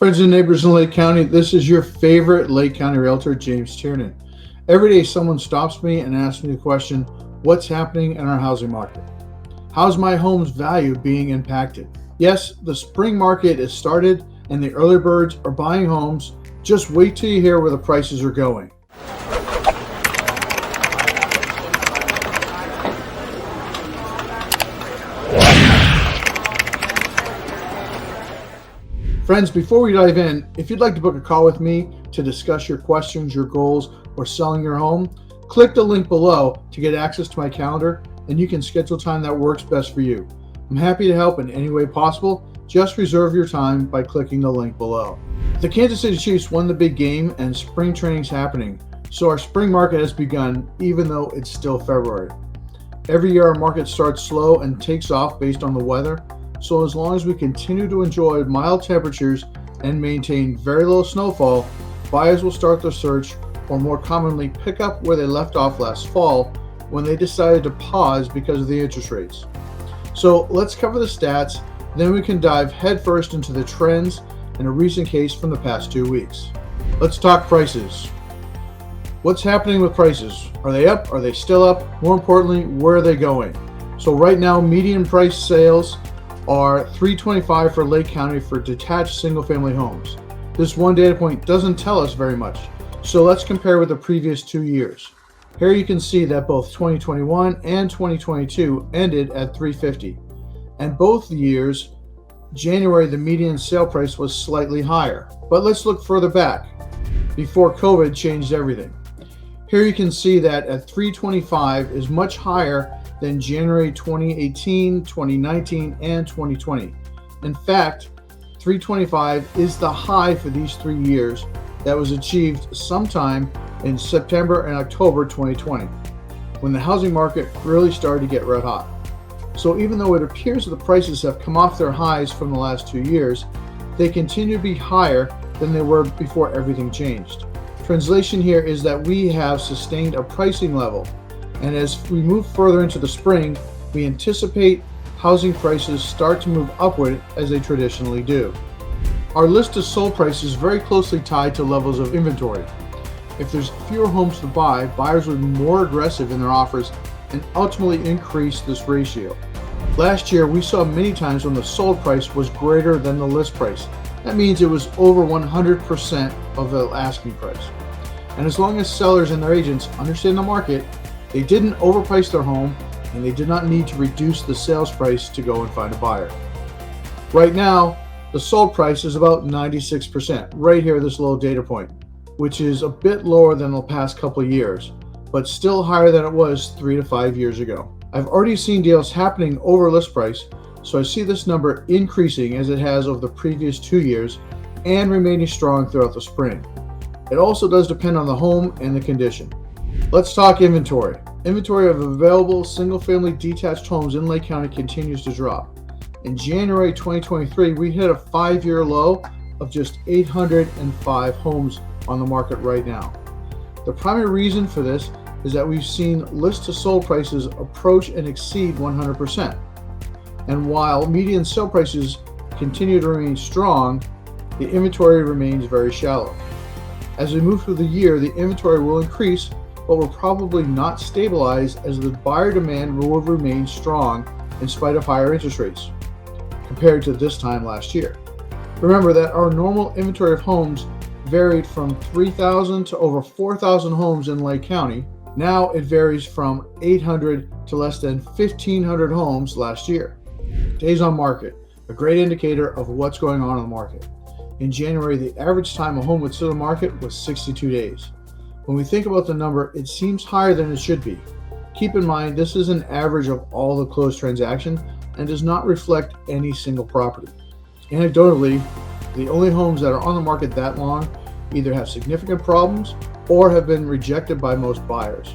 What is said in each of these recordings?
Friends and neighbors in Lake County, this is your favorite Lake County realtor, James Tiernan. Every day someone stops me and asks me the question, what's happening in our housing market? How's my home's value being impacted? Yes, the spring market is started and the early birds are buying homes. Just wait till you hear where the prices are going. Friends, before we dive in, if you'd like to book a call with me to discuss your questions, your goals, or selling your home, click the link below to get access to my calendar and you can schedule time that works best for you. I'm happy to help in any way possible. Just reserve your time by clicking the link below. The Kansas City Chiefs won the big game and spring training's happening, so our spring market has begun even though it's still February. Every year our market starts slow and takes off based on the weather. So as long as we continue to enjoy mild temperatures and maintain very low snowfall, buyers will start their search or more commonly pick up where they left off last fall when they decided to pause because of the interest rates. So let's cover the stats, then we can dive headfirst into the trends and a recent case from the past 2 weeks. Let's talk prices. What's happening with prices? Are they up? Are they still up? More importantly, where are they going? So right now, median price sales are $325 for Lake County for detached single-family homes. This one data point doesn't tell us very much, so let's compare with the previous 2 years. Here you can see that both 2021 and 2022 ended at $350, and both years, January, the median sale price was slightly higher. But let's look further back, before COVID changed everything. Here you can see that at $325 is much higher than January 2018, 2019, and 2020. In fact, $325 is the high for these 3 years that was achieved sometime in September and October 2020, when the housing market really started to get red hot. So even though it appears that the prices have come off their highs from the last 2 years, they continue to be higher than they were before everything changed. Translation here is that we have sustained a pricing level, and as we move further into the spring, we anticipate housing prices start to move upward as they traditionally do. Our list of sold price is very closely tied to levels of inventory. If there's fewer homes to buy, buyers will be more aggressive in their offers and ultimately increase this ratio. Last year, we saw many times when the sold price was greater than the list price. That means it was over 100% of the asking price. And as long as sellers and their agents understand the market, they didn't overprice their home and they did not need to reduce the sales price to go and find a buyer. Right now, the sold price is about 96%, right here, this little data point, which is a bit lower than the past couple of years, but still higher than it was 3 to 5 years ago. I've already seen deals happening over list price, so I see this number increasing as it has over the previous 2 years and remaining strong throughout the spring. It also does depend on the home and the condition. Let's talk inventory. Inventory of available single-family detached homes in Lake County continues to drop. In January 2023, we hit a 5-year low of just 805 homes on the market right now. The primary reason for this is that we've seen list to sold prices approach and exceed 100%. And while median sale prices continue to remain strong, the inventory remains very shallow. As we move through the year, the inventory will increase, but will probably not stabilize as the buyer demand will remain strong in spite of higher interest rates compared to this time last year. Remember that our normal inventory of homes varied from 3,000 to over 4,000 homes in Lake County. Now it varies from 800 to less than 1,500 homes last year. Days on market, a great indicator of what's going on in the market. In January, the average time a home would sit on the market was 62 days. When we think about the number, it seems higher than it should be. Keep in mind, this is an average of all the closed transactions and does not reflect any single property. Anecdotally, the only homes that are on the market that long either have significant problems or have been rejected by most buyers,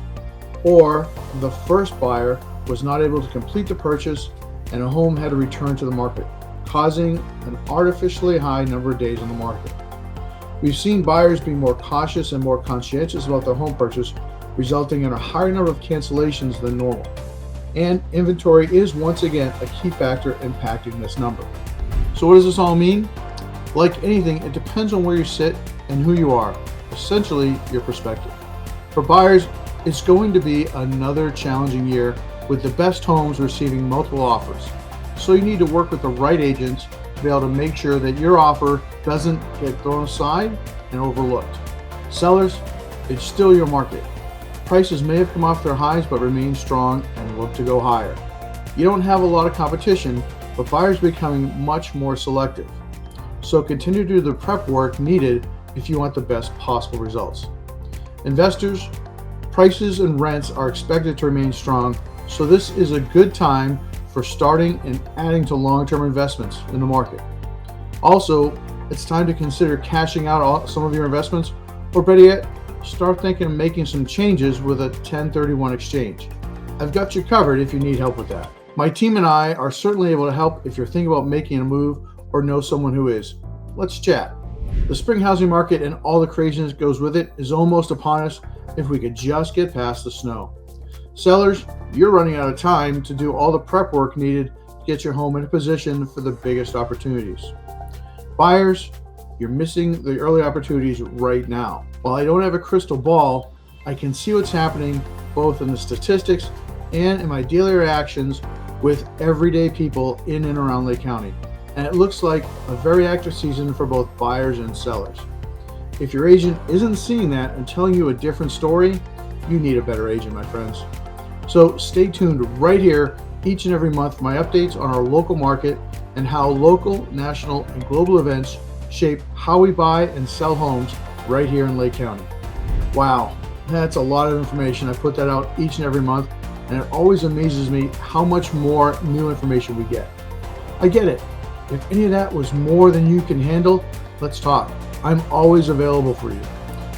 or the first buyer was not able to complete the purchase and a home had to return to the market, causing an artificially high number of days on the market. We've seen buyers be more cautious and more conscientious about their home purchase, resulting in a higher number of cancellations than normal. And inventory is once again a key factor impacting this number. So what does this all mean? Like anything, it depends on where you sit and who you are, essentially your perspective. For buyers, it's going to be another challenging year with the best homes receiving multiple offers. So you need to work with the right agents to be able to make sure that your offer doesn't get thrown aside and overlooked. Sellers, it's still your market. Prices may have come off their highs but remain strong and look to go higher. You don't have a lot of competition, but buyers are becoming much more selective. So continue to do the prep work needed if you want the best possible results. Investors, prices and rents are expected to remain strong, so this is a good time for starting and adding to long-term investments in the market. Also, it's time to consider cashing out some of your investments, or better yet, start thinking of making some changes with a 1031 exchange. I've got you covered if you need help with that. My team and I are certainly able to help if you're thinking about making a move or know someone who is. Let's chat. The spring housing market and all the craziness goes with it is almost upon us if we could just get past the snow. Sellers, you're running out of time to do all the prep work needed to get your home in a position for the biggest opportunities. Buyers, you're missing the early opportunities right now. While I don't have a crystal ball, I can see what's happening both in the statistics and in my daily reactions with everyday people in and around Lake County. And it looks like a very active season for both buyers and sellers. If your agent isn't seeing that and telling you a different story, you need a better agent, my friends. So stay tuned right here each and every month for my updates on our local market and how local, national, and global events shape how we buy and sell homes right here in Lake County. Wow, that's a lot of information. I put that out each and every month, and it always amazes me how much more new information we get. I get it. If any of that was more than you can handle, let's talk. I'm always available for you.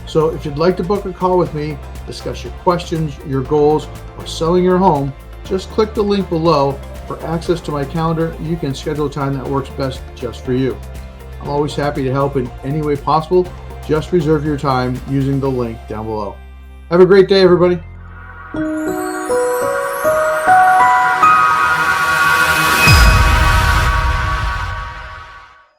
So if you'd like to book a call with me, discuss your questions, your goals, or selling your home, just click the link below for access to my calendar. You can schedule a time that works best just for you. I'm always happy to help in any way possible. Just reserve your time using the link down below. Have a great day, everybody.